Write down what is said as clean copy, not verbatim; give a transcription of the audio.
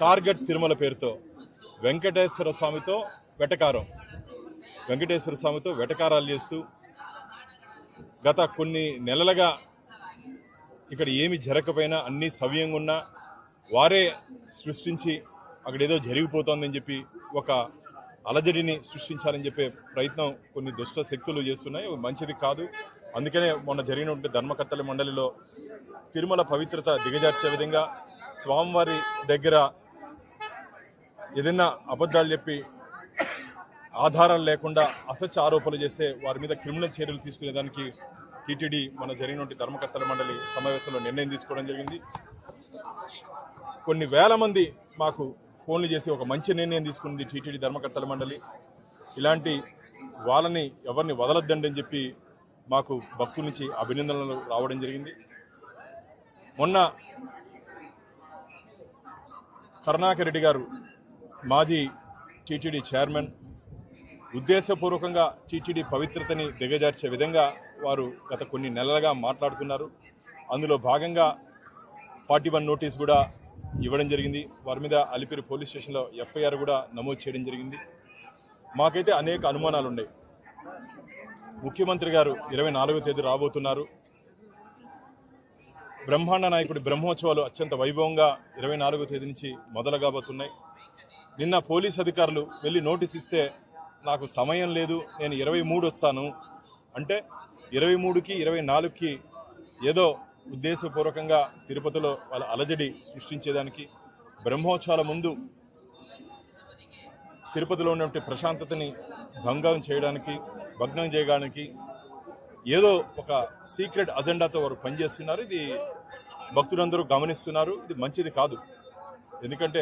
Target Tirumala పేరుతో వెంకటేశ్వర స్వామితో వెటకారం, వెంకటేశ్వర స్వామితో వెటకారాలు చేస్తూ గత కొన్ని నెలలుగా ఇక్కడ ఏమి జరగకపోయినా అన్నీ సవ్యంగా ఉన్నా వారే సృష్టించి అక్కడ ఏదో జరిగిపోతుందని చెప్పి ఒక అలజడిని సృష్టించాలని చెప్పే ప్రయత్నం కొన్ని దుష్ట శక్తులు చేస్తున్నాయి. మంచిది కాదు. అందుకనే మొన్న జరిగినటువంటి ధర్మకర్తల మండలిలో తిరుమల పవిత్రత దిగజార్చే విధంగా స్వామివారి దగ్గర ఏదైనా అబద్ధాలు చెప్పి ఆధారాలు లేకుండా అసత్య ఆరోపణలు చేస్తే వారి మీద క్రిమినల్ చర్యలు తీసుకునేదానికి టీటీడీ మన జరిగినటువంటి ధర్మకర్తల మండలి సమావేశంలో నిర్ణయం తీసుకోవడం జరిగింది. కొన్ని వేల మంది మాకు ఫోన్లు చేసి ఒక మంచి నిర్ణయం తీసుకుంది టీటీడీ ధర్మకర్తల మండలి. ఇలాంటి వాళ్ళని ఎవరిని వదలొద్దండి అని చెప్పి మాకు భక్తుల నుంచి అభినందనలు రావడం జరిగింది. మొన్న కరుణాకర్ రెడ్డి గారు మాజీ టీటీడీ చైర్మన్ ఉద్దేశపూర్వకంగా టీటీడీ పవిత్రతని దిగజార్చే విధంగా వారు గత కొన్ని నెలలుగా మాట్లాడుతున్నారు. అందులో భాగంగా 41 నోటీస్ కూడా ఇవ్వడం జరిగింది. వారి మీద అలిపిరి పోలీస్ స్టేషన్లో ఎఫ్ఐఆర్ కూడా నమోదు చేయడం జరిగింది. మాకైతే అనేక అనుమానాలు ఉన్నాయి. ముఖ్యమంత్రి గారు 24వ తేదీ రాబోతున్నారు. బ్రహ్మాండ నాయకుడి బ్రహ్మోత్సవాలు అత్యంత వైభవంగా 24వ తేదీ నుంచి మొదలు కాబోతున్నాయి. నిన్న పోలీస్ అధికారులు వెళ్ళి నోటీస్ ఇస్తే నాకు సమయం లేదు, నేను 23 వస్తాను అంటే 23కి 24కి ఏదో ఉద్దేశపూర్వకంగా తిరుపతిలో వాళ్ళ అలజడి సృష్టించేదానికి, బ్రహ్మోత్సవాల ముందు తిరుపతిలో ఉన్నటువంటి ప్రశాంతతని భంగం చేయడానికి ఏదో ఒక సీక్రెట్ అజెండాతో వారు పనిచేస్తున్నారు. ఇది భక్తులందరూ గమనిస్తున్నారు. ఇది మంచిది కాదు. ఎందుకంటే